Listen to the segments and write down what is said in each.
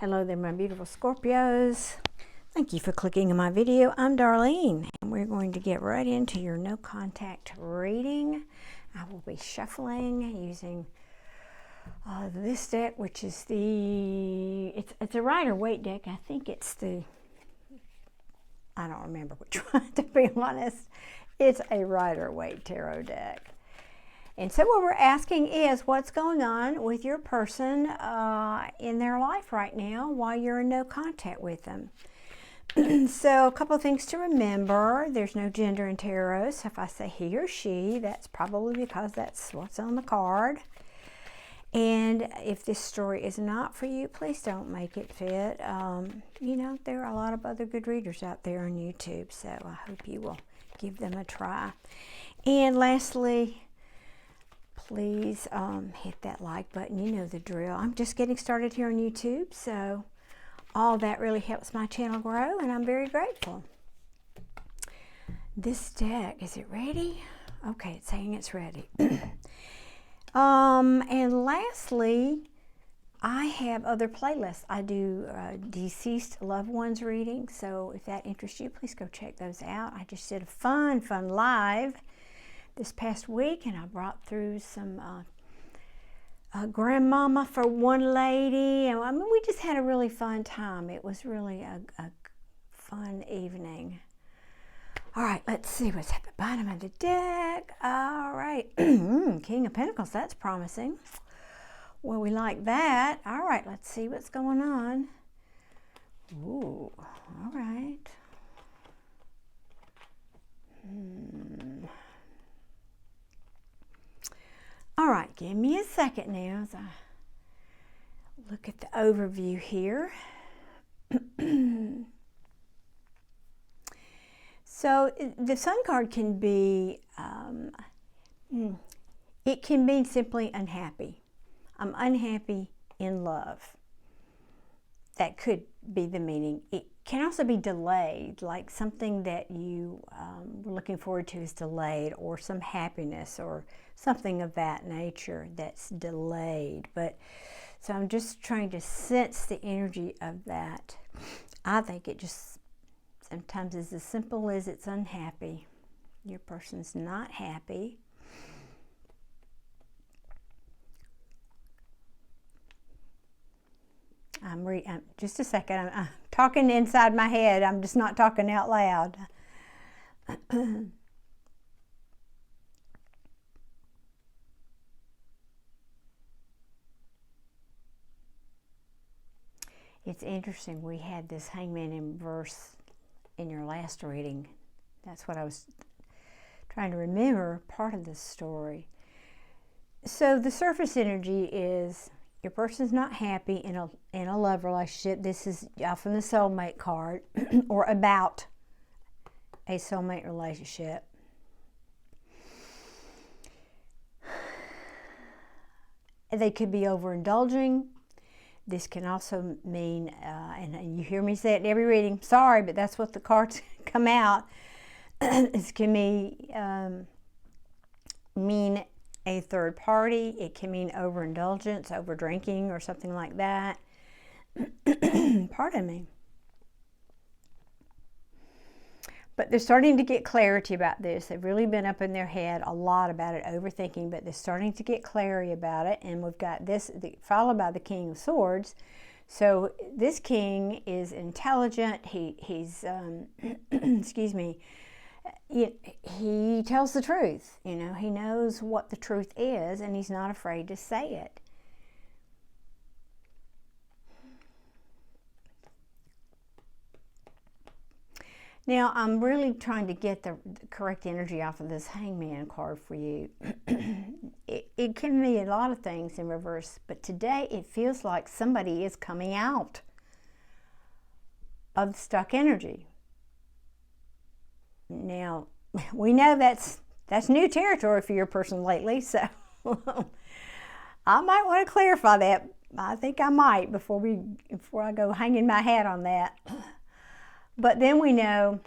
Hello there, my beautiful Scorpios. Thank you for clicking on my video. I'm Darlene, and we're going to get right into your no contact reading. I will be shuffling using this deck, which is it's a Rider-Waite deck. I think it's I don't remember which one, to be honest. It's a Rider-Waite tarot deck. And so what we're asking is what's going on with your person in their life right now while you're in no contact with them. So a couple of things to remember. There's no gender in tarot. So if I say he or she, that's probably because that's what's on the card. And if this story is not for you, please don't make it fit. You know, there are a lot of other good readers out there on YouTube, so I hope you will give them a try. And lastly, please hit that like button. You know the drill. I'm just getting started here on YouTube, so all that really helps my channel grow, and I'm very grateful. This deck, is it ready? Okay, it's saying it's ready. And lastly, I have other playlists. I do deceased loved ones readings, so if that interests you, please go check those out. I just did a fun live this past week, and I brought through some grandmama for one lady, and I mean, we just had a really fun time. It was really a fun evening. All right, let's see what's at the bottom of the deck. All right, King of Pentacles, that's promising. Well, we like that. All right, let's see what's going on. Ooh, all right. All right, give me a second now as I look at the overview here. So the Sun card can be, it can mean simply unhappy. I'm unhappy in love. That could be the meaning. It can also be delayed, like something that you were looking forward to is delayed, or some happiness or something of that nature that's delayed. But so I'm just trying to sense the energy of that. I think it just sometimes is as simple as it's unhappy. Your person's not happy. Just a second, I'm talking inside my head. I'm just not talking out loud. It's interesting, we had this Hangman in reverse in your last reading. That's what I was trying to remember, part of this story. So the surface energy is your person's not happy in a love relationship. This is from the soulmate card, or about a soulmate relationship. They could be overindulging. This can also mean, and you hear me say it in every reading, sorry, but that's what the cards come out. This can mean a third party. It can mean overindulgence, over drinking, or something like that. Pardon me. But they're starting to get clarity about this. They've really been up in their head a lot about it, overthinking, but they're starting to get clarity about it. And we've got this followed by the King of Swords. So this king is intelligent. He's excuse me. He tells the truth. You know, he knows what the truth is, and he's not afraid to say it. Now, I'm really trying to get the correct energy off of this Hangman card for you. It can mean a lot of things in reverse, but today it feels like somebody is coming out of stuck energy. Now, we know that's new territory for your person lately, so I might want to clarify that. I think I might before I go hanging my hat on that. But then we know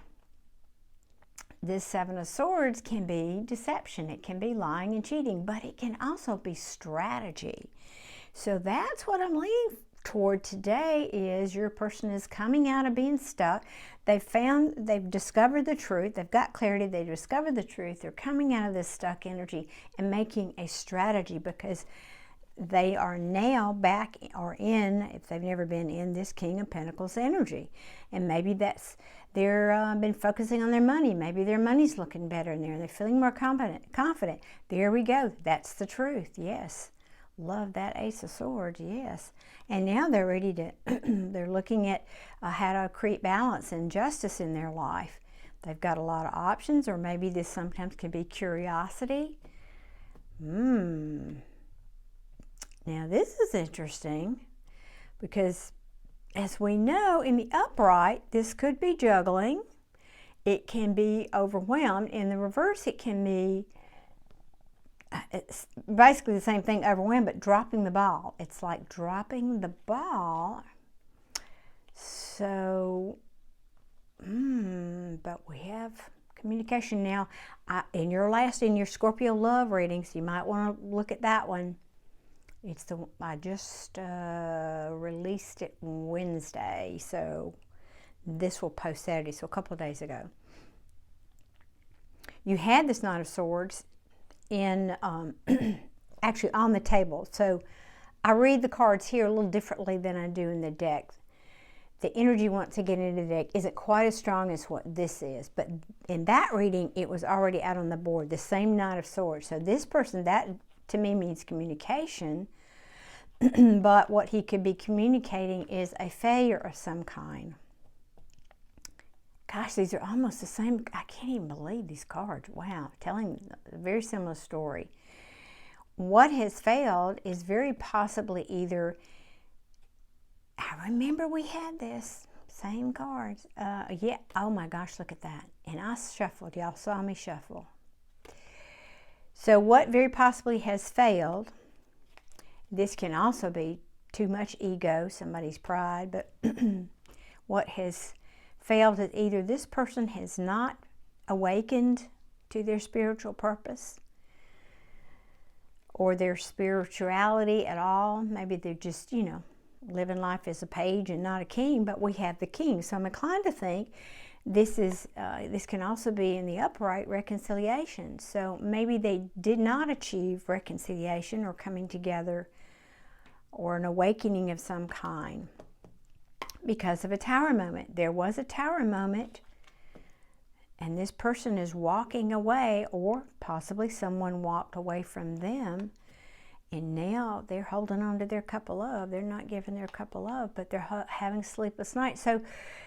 this Seven of Swords can be deception. It can be lying and cheating, but it can also be strategy. So that's what I'm leaning toward today is your person is coming out of being stuck. They've discovered the truth. They've got clarity. They've discovered the truth. They're coming out of this stuck energy and making a strategy, because they are now back or in, if they've never been in, this King of Pentacles energy. And maybe that's, they're been focusing on their money. Maybe their money's looking better in there. They're feeling more confident. There we go. That's the truth. Yes. Love that Ace of Swords. Yes. And now they're ready to, they're looking at how to create balance and justice in their life. They've got a lot of options, or maybe this sometimes can be curiosity. Now this is interesting, because as we know, in the upright, this could be juggling. It can be overwhelmed. In the reverse, it can be, it's basically the same thing, overwhelmed, but dropping the ball. It's like dropping the ball. So, but we have communication now. In your Scorpio love readings, you might want to look at that one. It's I just released it Wednesday, so this will post Saturday, so a couple of days ago. You had this Knight of Swords in actually on the table. So I read the cards here a little differently than I do in the deck. The energy once to get into the deck isn't quite as strong as what this is, but in that reading it was already out on the board, the same Knight of Swords. So this person, that to me means communication, but what he could be communicating is a failure of some kind. Gosh, these are almost the same. I can't even believe these cards. Wow, telling a very similar story. What has failed is very possibly either, I remember we had this, same cards. Yeah, oh my gosh, look at that. And I shuffled, y'all saw me shuffle. So what very possibly has failed, this can also be too much ego, somebody's pride, but what has failed is either this person has not awakened to their spiritual purpose or their spirituality at all. Maybe they're just, you know, living life as a page and not a king, but we have the king. So I'm inclined to think this is this can also be in the upright reconciliation. So maybe they did not achieve reconciliation or coming together or an awakening of some kind because of a tower moment. There was a tower moment, and this person is walking away, or possibly someone walked away from them, and now they're holding on to their cup of love. They're not giving their cup of love, but they're having sleepless nights. So,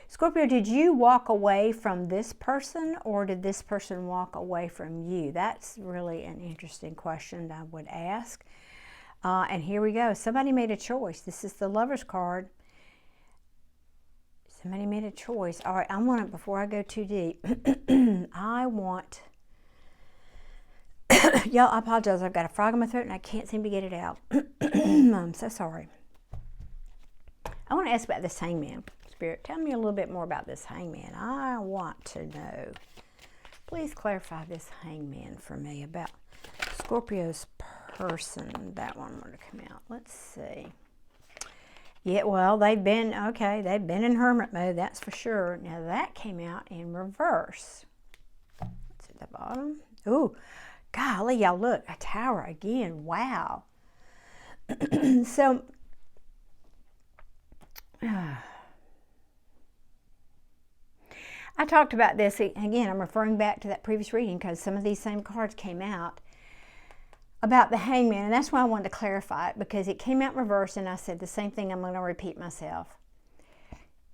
Scorpio, did you walk away from this person, or did this person walk away from you? That's really an interesting question I would ask. And here we go. Somebody made a choice. This is the Lover's card. Somebody made a choice. All right, I want it, before I go too deep, I want... Y'all, I apologize. I've got a frog in my throat and I can't seem to get it out. I'm so sorry. I want to ask about this Hangman. Spirit, tell me a little bit more about this Hangman. I want to know. Please clarify this Hangman for me about Scorpio's person. That one wanted to come out. Let's see. Yeah, well, they've been, okay, they've been in hermit mode, that's for sure. Now that came out in reverse. It's at the bottom. Ooh. Golly, y'all, look, a tower again. Wow. So, I talked about this, again, I'm referring back to that previous reading because some of these same cards came out about the Hangman, and that's why I wanted to clarify it, because it came out in reverse, and I said the same thing. I'm going to repeat myself.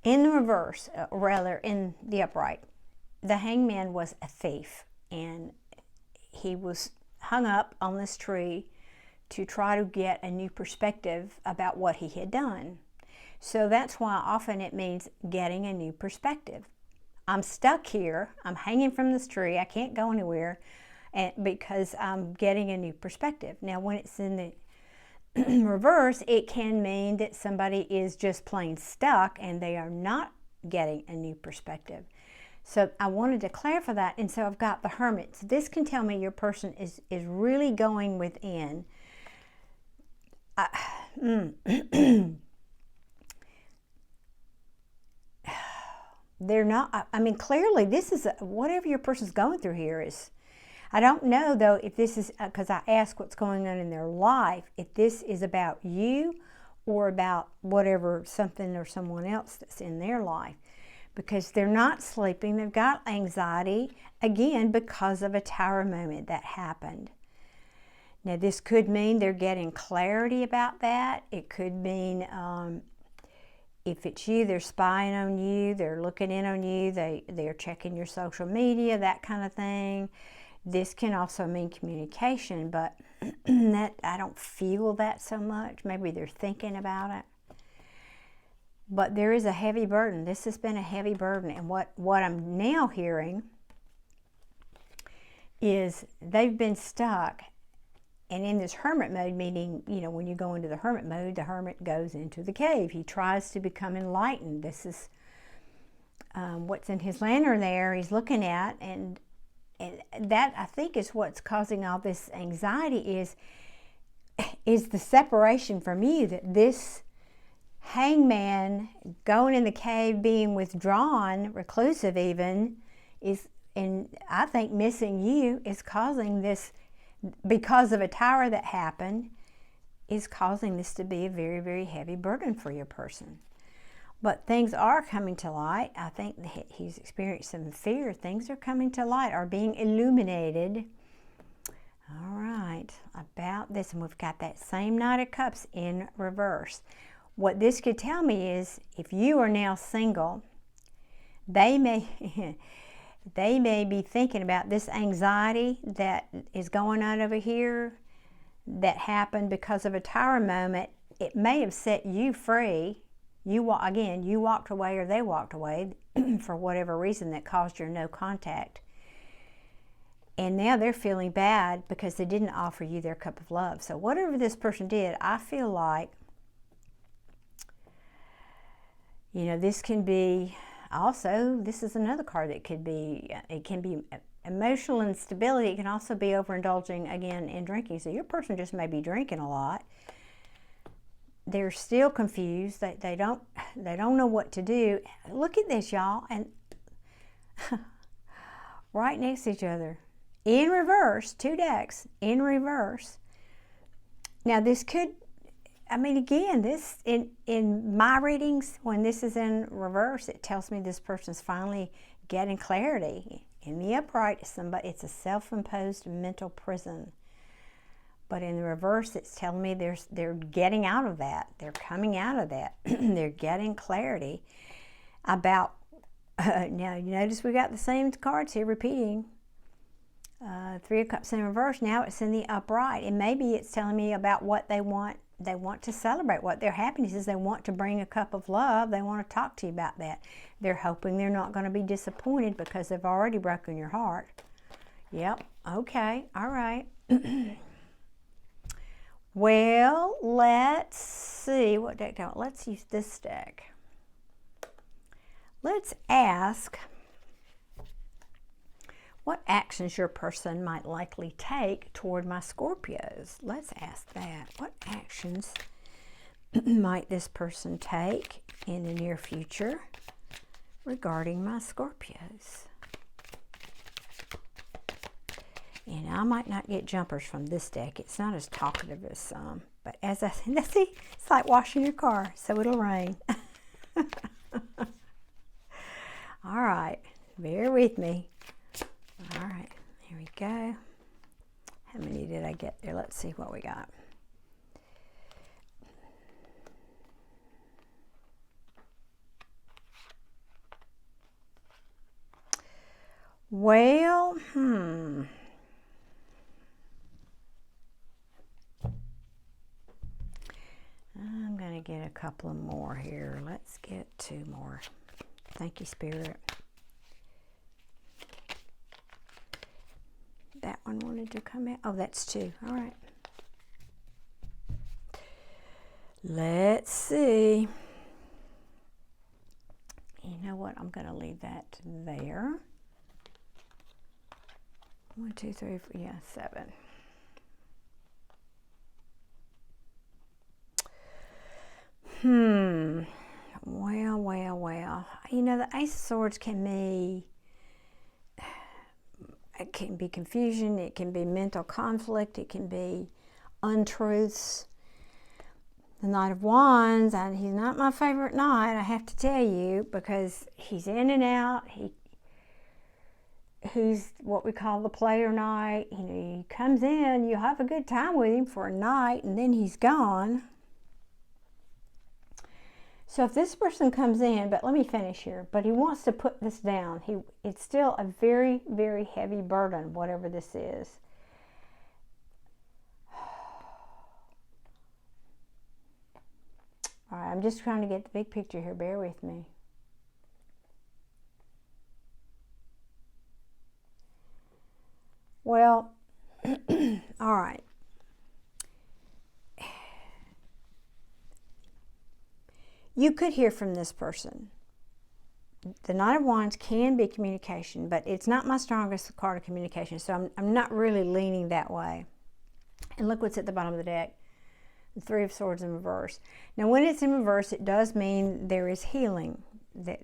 In the reverse, rather in the upright, the Hangman was a thief, and he was hung up on this tree to try to get a new perspective about what he had done. So that's why often it means getting a new perspective. I'm stuck here. I'm hanging from this tree. I can't go anywhere because I'm getting a new perspective. Now, when it's in the reverse, it can mean that somebody is just plain stuck and they are not getting a new perspective. So I wanted to clarify that, and so I've got the Hermit. So this can tell me your person is really going within. they're not, I mean, clearly this is, whatever your person's going through here is, I don't know though if this is, because I asked what's going on in their life, if this is about you or about whatever, something or someone else that's in their life. Because they're not sleeping, they've got anxiety, again, because of a tower moment that happened. Now this could mean they're getting clarity about that. It could mean, if it's you, they're spying on you, they're looking in on you, they're checking your social media, that kind of thing. This can also mean communication, but that I don't feel that so much. Maybe they're thinking about it. But there is a heavy burden. This has been a heavy burden. And what I'm now hearing is they've been stuck. And in this hermit mode, meaning, you know, when you go into the hermit mode, the hermit goes into the cave. He tries to become enlightened. This is what's in his lantern there he's looking at. And that, I think, is what's causing all this anxiety is the separation from you, that this hangman going in the cave, being withdrawn, reclusive even, is, and I think missing you is causing this, because of a tower that happened, is causing this to be a very, very heavy burden for your person. But things are coming to light. I think he's experienced some fear. Things are coming to light, are being illuminated. All right, about this, and we've got that same Knight of Cups in reverse. What this could tell me is, if you are now single, they may be thinking about this anxiety that is going on over here that happened because of a tower moment. It may have set you free. You walked away, or they walked away for whatever reason that caused your no contact. And now they're feeling bad because they didn't offer you their cup of love. So whatever this person did, I feel like, you know, this can be also, this is another card that could be, it can be emotional instability. It can also be overindulging, again, in drinking. So your person just may be drinking a lot. They're still confused. They don't know what to do. Look at this, y'all. And right next to each other. In reverse, two decks in reverse. Now this could, I mean, again, this in my readings, when this is in reverse, it tells me this person's finally getting clarity. In the upright, it's a self-imposed mental prison. But in the reverse, it's telling me they're getting out of that. They're coming out of that. They're getting clarity about, now you notice we got the same cards here repeating. Three of Cups in reverse, now it's in the upright. And maybe it's telling me about what they want. They want to celebrate what their happiness is. They want to bring a cup of love. They want to talk to you about that. They're hoping they're not going to be disappointed because they've already broken your heart. Yep, okay, all right. Well, let's see, what deck do I want? Let's use this deck. Let's ask what actions your person might likely take toward my Scorpios. Let's ask that. What actions might this person take in the near future regarding my Scorpios? And I might not get jumpers from this deck. It's not as talkative as some. But as I see, it's like washing your car, so it'll rain. All right, bear with me. All right, here we go. How many did I get there? Let's see what we got. Well, I'm going to get a couple of more here. Let's get two more. Thank you, Spirit. That one wanted to come out. Oh, that's two. All right. Let's see. You know what? I'm going to leave that there. 1, 2, 3, 4, yeah, 7. Well. you know, the Ace of Swords can be confusion, it can be mental conflict, it can be untruths. The Knight of Wands, he's not my favorite knight, I have to tell you, because he's in and out. He's what we call the player knight. You know, he comes in, you have a good time with him for a night, and then he's gone. So if this person comes in, but let me finish here, but he wants to put this down. It's still a very, very heavy burden, whatever this is. All right, I'm just trying to get the big picture here. Bear with me. Well, all right. You could hear from this person. The Knight of Wands can be communication, but it's not my strongest card of communication, so I'm not really leaning that way. And look what's at the bottom of the deck. The Three of Swords in reverse. Now, when it's in reverse, it does mean there is healing. That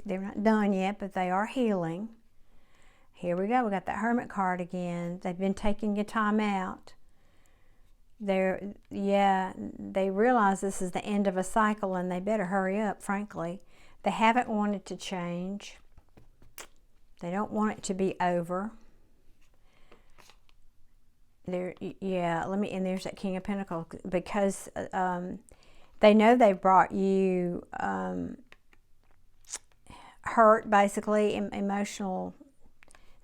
they're not done yet, but they are healing. Here we go. We got that Hermit card again. They've been taking a time out. They realize this is the end of a cycle, and they better hurry up, frankly. They haven't wanted to change. They don't want it to be over. And there's that King of Pentacles, because they know they brought you hurt, basically, emotional.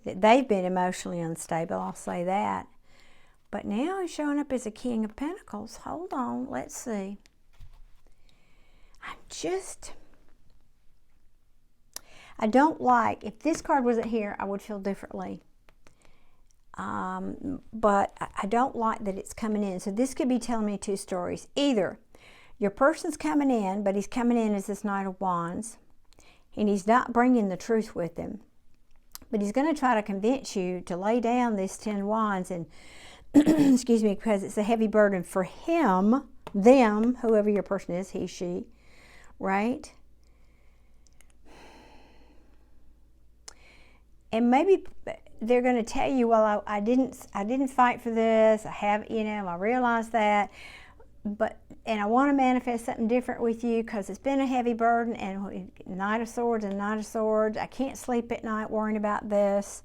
They've been emotionally unstable, I'll say that. But now he's showing up as a King of Pentacles. Hold on, let's see. I don't like, if this card wasn't here, I would feel differently. But I don't like that it's coming in. So this could be telling me two stories. Either your person's coming in, but he's coming in as this Knight of Wands, and he's not bringing the truth with him. But he's going to try to convince you to lay down this 10 Wands and, excuse me, because it's a heavy burden for him, them, whoever your person is, he, she, right? And maybe they're going to tell you, well, I didn't fight for this. I realize that, and I want to manifest something different with you because it's been a heavy burden, and Knight of Swords and Knight of Swords. I can't sleep at night worrying about this.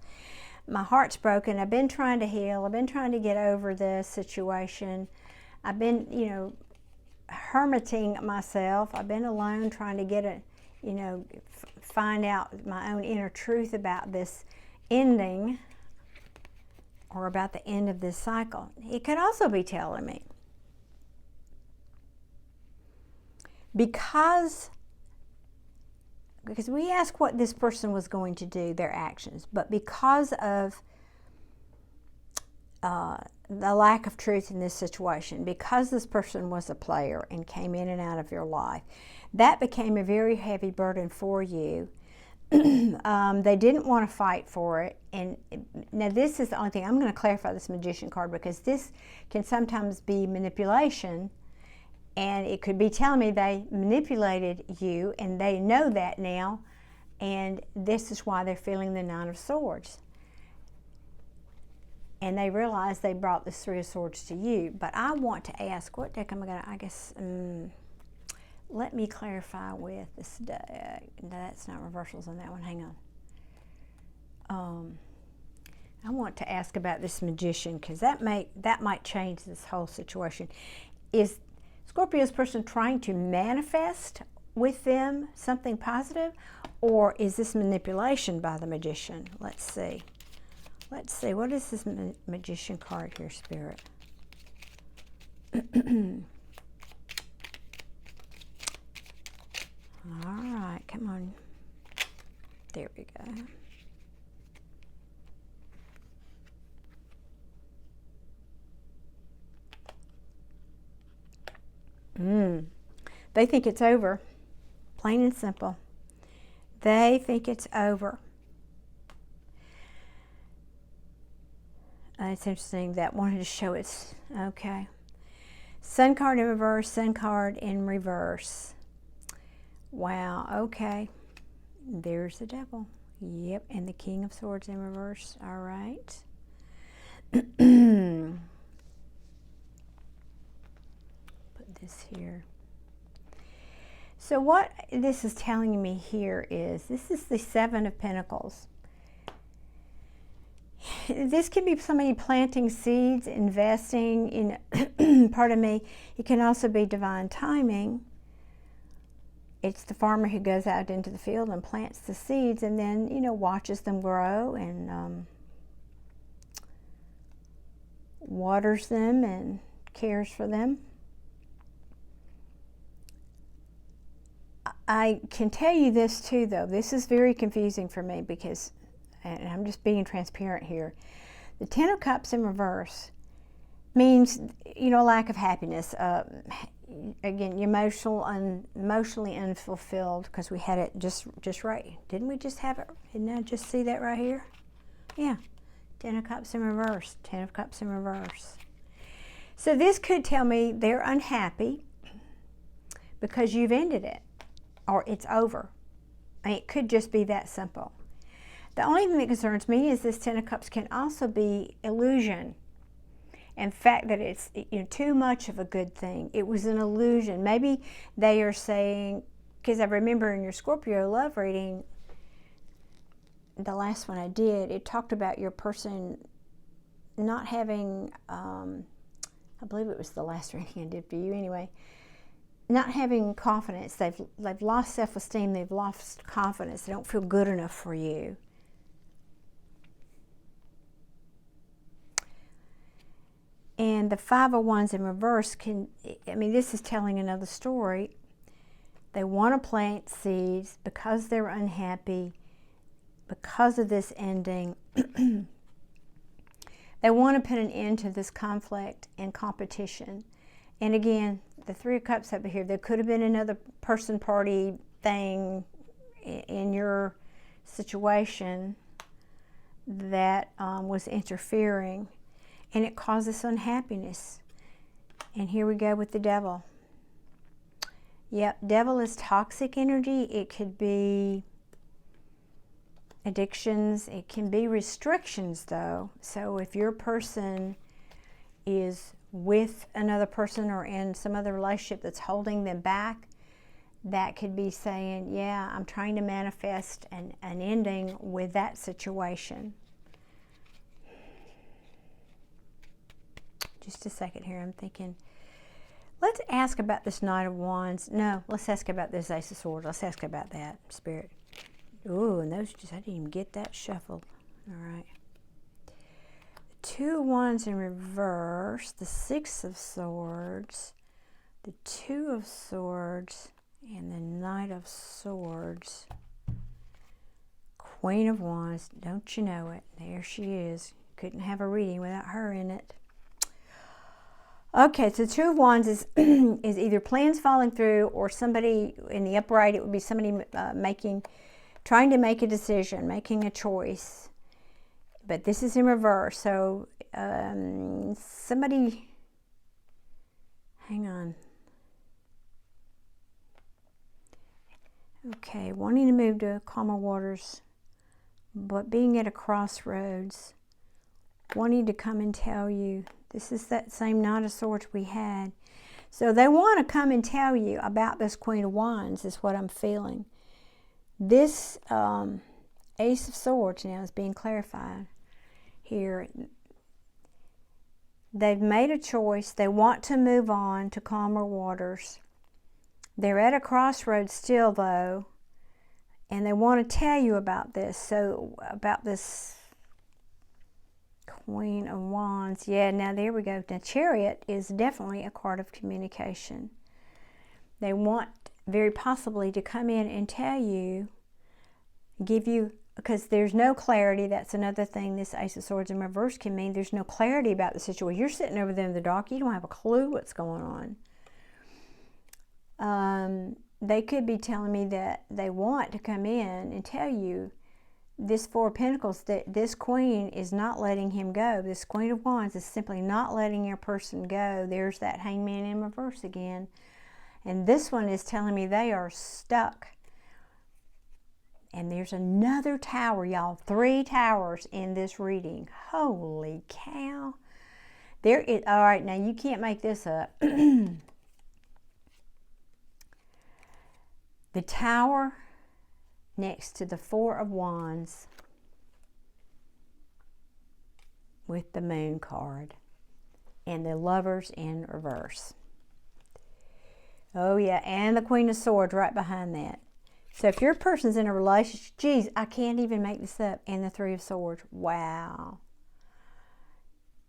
My heart's broken. I've been trying to heal. I've been trying to get over this situation. I've been, hermiting myself. I've been alone trying to get find out my own inner truth about this ending, or about the end of this cycle. It could also be telling me, because we asked what this person was going to do, their actions, but because of the lack of truth in this situation, because this person was a player and came in and out of your life, that became a very heavy burden for you. They didn't want to fight for it. And now this is the only thing, I'm going to clarify this Magician card, because this can sometimes be manipulation, and it could be telling me they manipulated you and they know that now, and this is why they're feeling the Nine of Swords. And they realize they brought this Three of Swords to you. But I want to ask, what deck am I going to, let me clarify with this deck. No, that's not reversals on that one. Hang on. I want to ask about this Magician, because that might change this whole situation. Is Scorpio's person trying to manifest with them something positive, or is this manipulation by the Magician? Let's see. Let's see. What is this Magician card here, Spirit? All right, come on. There we go. They think it's over. Plain and simple. They think it's over. It's interesting, that wanted to show it's okay. Sun card in reverse, Sun card in reverse. Wow, okay. There's the Devil. Yep, and the King of Swords in reverse. All right. Put this here. So what this is telling me here is, this is the Seven of Pentacles. This can be somebody planting seeds, investing in, pardon me, it can also be divine timing. It's the farmer who goes out into the field and plants the seeds and then, you know, watches them grow and waters them and cares for them. I can tell you this too, though. This is very confusing for me because, and I'm just being transparent here, the Ten of Cups in reverse means, you know, lack of happiness. Again, emotionally unfulfilled, because we had it just right. Didn't we just have it? Didn't I just see that right here? Yeah. Ten of Cups in reverse. Ten of Cups in reverse. So this could tell me they're unhappy because you've ended it, or it's over. I mean, it could just be that simple. The only thing that concerns me is this Ten of Cups can also be illusion. In fact, that it's, you know, too much of a good thing. It was an illusion. Maybe they are saying, because I remember in your Scorpio love reading, the last one I did, it talked about your person not having, I believe it was the last reading I did for you anyway, not having confidence. They've lost self-esteem. They've lost confidence. They don't feel good enough for you. And the Five of Wands in reverse can, I mean, this is telling another story. They want to plant seeds because they're unhappy, because of this ending. They want to put an end to this conflict and competition. And again, the Three of Cups over here, there could have been another person, party, thing in your situation that was interfering. And it causes unhappiness. And here we go with the Devil. Yep, Devil is toxic energy. It could be addictions. It can be restrictions, though. So if your person is with another person or in some other relationship that's holding them back, that could be saying, yeah, I'm trying to manifest an ending with that situation. Just a second here, I'm thinking, let's ask about this Knight of Wands. No, let's ask about this Ace of Swords. Let's ask about that, Spirit. Ooh, and those just, I didn't even get that shuffled. All right. The Two of Wands in reverse, the Six of Swords, the Two of Swords, and the Knight of Swords. Queen of Wands, don't you know it? There she is. Couldn't have a reading without her in it. Okay, so Two of Wands is is either plans falling through, or somebody in the upright. It would be somebody trying to make a decision, making a choice. But this is in reverse. So somebody, hang on. Okay, wanting to move to calmer waters, but being at a crossroads, wanting to come and tell you. This is that same Knight of Swords we had. So they want to come and tell you about this Queen of Wands, is what I'm feeling. This Ace of Swords now is being clarified here. They've made a choice. They want to move on to calmer waters. They're at a crossroads still, though, and they want to tell you about this. So about this Queen of Wands. Yeah, now there we go. Now Chariot is definitely a card of communication. They want very possibly to come in and tell you, give you, because there's no clarity. That's another thing this Ace of Swords in reverse can mean. There's no clarity about the situation. You're sitting over there in the dark. You don't have a clue what's going on. They could be telling me that they want to come in and tell you this Four of Pentacles, that this Queen is not letting him go. This Queen of Wands is simply not letting your person go. There's that Hangman in reverse again. And this one is telling me they are stuck. And there's another tower, y'all. 3 towers in this reading. Holy cow. There is, all right, now you can't make this up. The tower next to the 4 of Wands with the Moon card. And the Lovers in reverse. Oh yeah, and the Queen of Swords right behind that. So if your person's in a relationship, geez, I can't even make this up, and the 3 of Swords. Wow.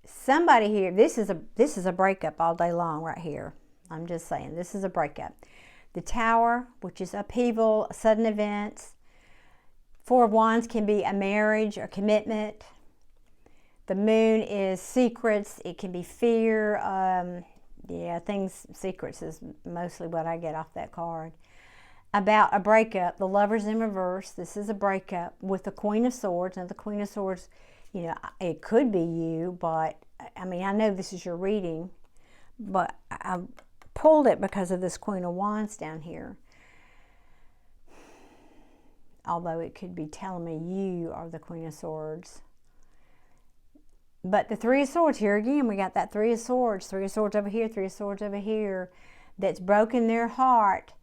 Somebody here, this is a breakup all day long right here. I'm just saying, this is a breakup. The Tower, which is upheaval, sudden events. 4 of Wands can be a marriage or commitment. The Moon is secrets. It can be fear. Yeah, secrets is mostly what I get off that card. About a breakup. The Lovers in reverse. This is a breakup with the Queen of Swords. Now, the Queen of Swords, you know, it could be you, but I mean, I know this is your reading, but I pulled it because of this Queen of Wands down here. Although it could be telling me you are the Queen of Swords. But the 3 of Swords, here again, we got that 3 of Swords. 3 of Swords over here, 3 of Swords over here. That's broken their heart.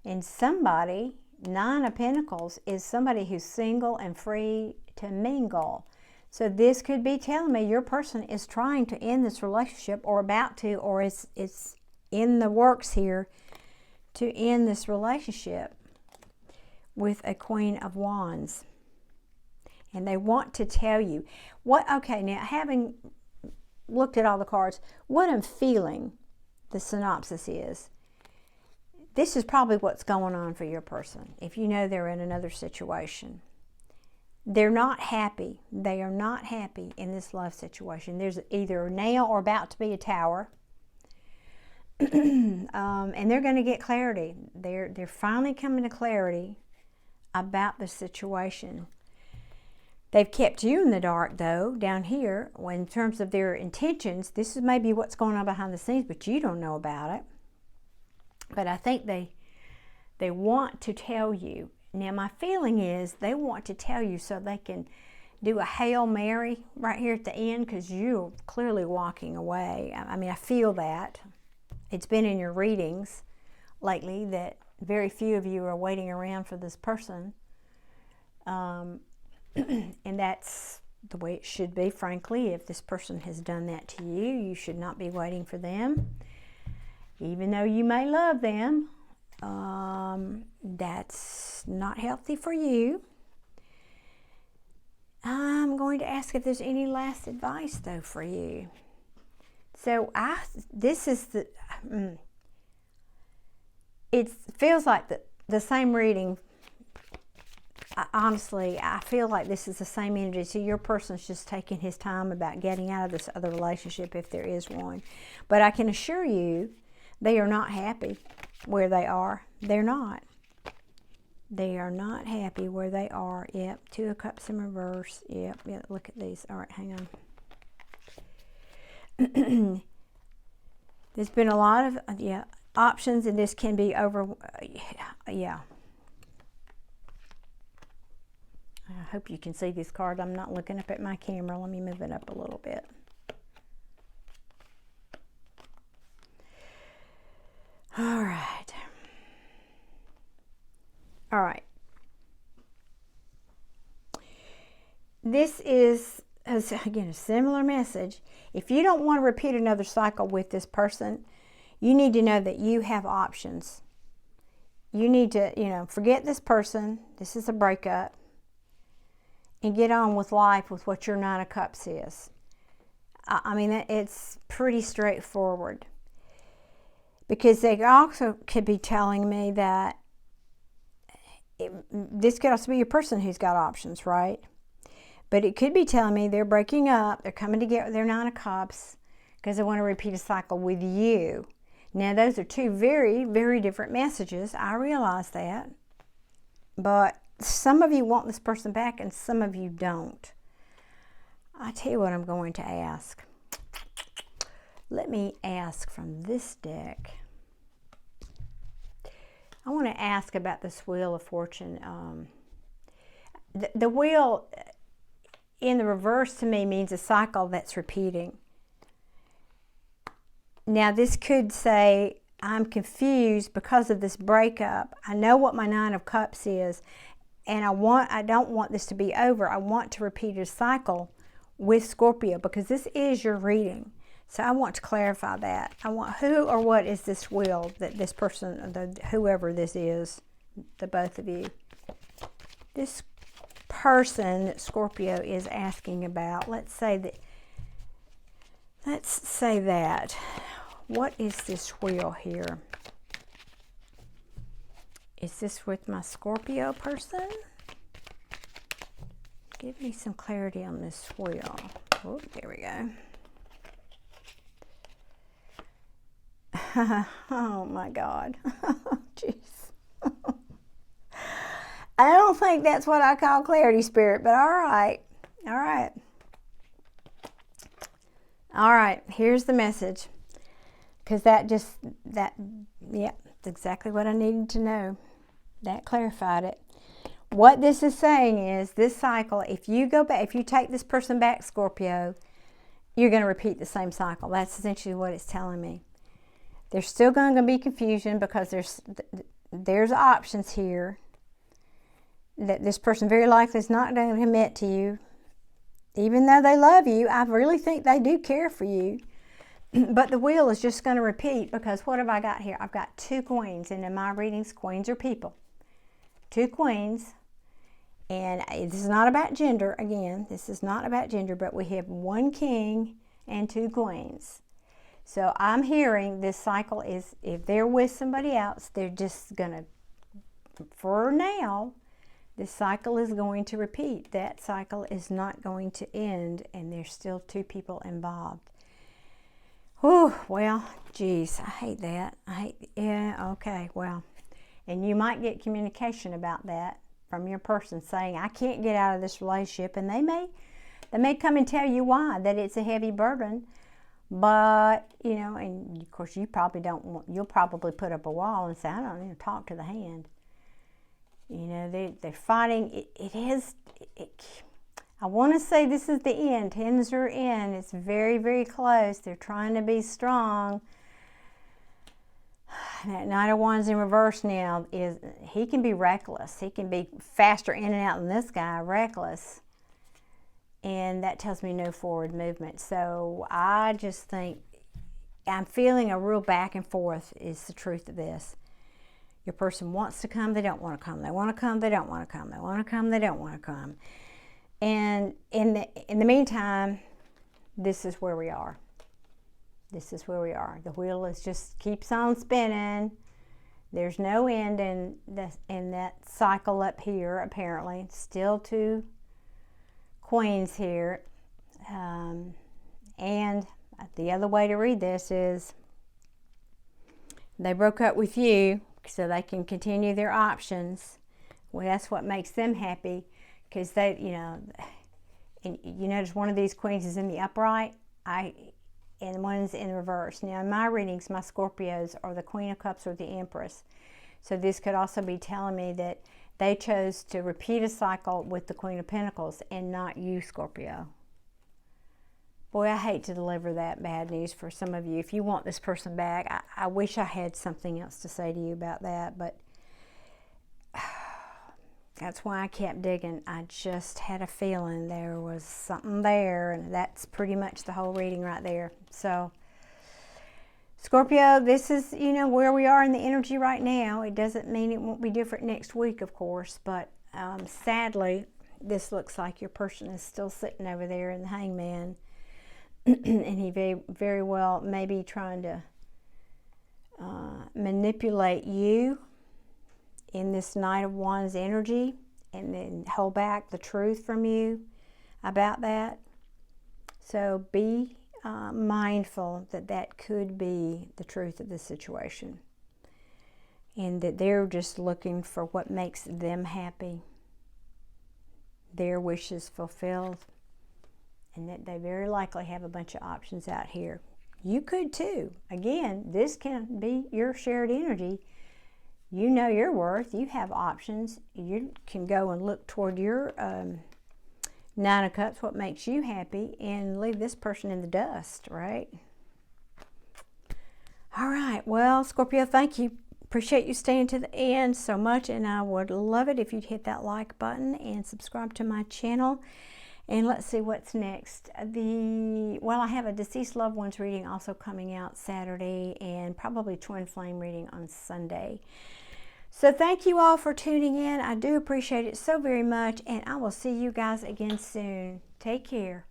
And somebody, 9 of Pentacles, is somebody who's single and free to mingle. So this could be telling me your person is trying to end this relationship, or about to, or it's in the works here to end this relationship with a Queen of Wands. And they want to tell you what, okay, now having looked at all the cards, what I'm feeling, the synopsis is, this is probably what's going on for your person. If you know they're in another situation, they're not happy. They are not happy in this love situation. There's either now or about to be a tower. And they're going to get clarity. They're finally coming to clarity about the situation. They've kept you in the dark, though, down here, in terms of their intentions. This is maybe what's going on behind the scenes, but you don't know about it. But I think they want to tell you. Now, my feeling is they want to tell you so they can do a Hail Mary right here at the end, because you're clearly walking away. I mean, I feel that. It's been in your readings lately that very few of you are waiting around for this person. And that's the way it should be, frankly. If this person has done that to you, you should not be waiting for them. Even though you may love them, that's not healthy for you. I'm going to ask if there's any last advice, though, for you. So this is the, it feels like the same reading. Honestly, I feel like this is the same energy. So your person's just taking his time about getting out of this other relationship, if there is one. But I can assure you, they are not happy where they are. They're not. They are not happy where they are. Yep, 2 of Cups in reverse. Yep, look at these. All right, hang on. There's been a lot of, options, and this can be over, I hope you can see this card. I'm not looking up at my camera. Let me move it up a little bit. All right. All right. This is, again, a similar message. If you don't want to repeat another cycle with this person, you need to know that you have options. You need to, forget this person. This is a breakup. And get on with life with what your 9 of Cups is. I mean, it's pretty straightforward. Because they also could be telling me that this could also be your person who's got options, right? But it could be telling me they're breaking up, they're coming to get their 9 of Cups because they want to repeat a cycle with you. Now, those are 2 very, very different messages. I realize that. But some of you want this person back and some of you don't. I tell you what I'm going to ask. Let me ask from this deck. I want to ask about this Wheel of Fortune. the wheel in the reverse to me means a cycle that's repeating. Now this could say, I'm confused because of this breakup. I know what my Nine of Cups is, and I don't want this to be over. I want to repeat a cycle with Scorpio, because this is your reading. So I want to clarify that. I want, who or what is this wheel that this person, whoever this is, the both of you, this person that Scorpio is asking about, let's say that. What is this wheel here? Is this with my Scorpio person? Give me some clarity on this wheel. Oh, there we go. Oh my God. Jeez. I don't think that's what I call clarity, Spirit, but all right. All right. All right, here's the message. Because yeah, that's exactly what I needed to know. That clarified it. What this is saying is, this cycle, if you go back, if you take this person back, Scorpio, you're going to repeat the same cycle. That's essentially what it's telling me. There's still going to be confusion, because there's options here that this person very likely is not going to commit to you. Even though they love you, I really think they do care for you. But the wheel is just going to repeat, because what have I got here? I've got 2 queens, and in my readings, queens are people. 2 queens, and this is not about gender. Again, this is not about gender, but we have 1 king and 2 queens. So I'm hearing this cycle is, if they're with somebody else, they're just going to, for now, this cycle is going to repeat. That cycle is not going to end, and there's still 2 people involved. Oh, well, geez, I hate that. Yeah, okay, well. And you might get communication about that from your person saying, I can't get out of this relationship. And they may come and tell you why, that it's a heavy burden. But, you know, and of course you probably don't want, you'll probably put up a wall and say, I don't even talk to the hand. You know, they're fighting. I want to say this is the end. 10s are in. It's very, very close. They're trying to be strong. That Knight of Wands in reverse now he can be reckless. He can be faster in and out than this guy, reckless. And that tells me no forward movement. So I just think, I'm feeling a real back and forth is the truth of this. Your person wants to come, they don't want to come. They want to come, they don't want to come. They want to come, they don't want to come. And in the meantime, this is where we are. This is where we are. The wheel just keeps on spinning. There's no end in that cycle up here, apparently. Still 2 queens here. And the other way to read this is, they broke up with you so they can continue their options. Well, that's what makes them happy. Because they, you know, and you notice one of these queens is in the upright, and one's in reverse. Now in my readings, my Scorpios are the Queen of Cups or the Empress. So this could also be telling me that they chose to repeat a cycle with the Queen of Pentacles and not you, Scorpio. Boy, I hate to deliver that bad news for some of you. If you want this person back, I wish I had something else to say to you about that, but that's why I kept digging. I just had a feeling there was something there, and that's pretty much the whole reading right there. So, Scorpio, this is, you know, where we are in the energy right now. It doesn't mean it won't be different next week, of course, but sadly, this looks like your person is still sitting over there in the Hangman, and he very well may be trying to manipulate you in this Knight of Wands energy, and then hold back the truth from you about that. So be mindful that could be the truth of the situation, and that they're just looking for what makes them happy, their wishes fulfilled, and that they very likely have a bunch of options out here. You could too. Again, this can be your shared energy. You know your worth. You have options. You can go and look toward your Nine of Cups, what makes you happy, and leave this person in the dust, right? All right. Well, Scorpio, thank you. Appreciate you staying to the end so much, and I would love it if you'd hit that like button and subscribe to my channel. And let's see what's next. Well, I have a deceased loved ones reading also coming out Saturday, and probably twin flame reading on Sunday. So thank you all for tuning in. I do appreciate it so very much, and I will see you guys again soon. Take care.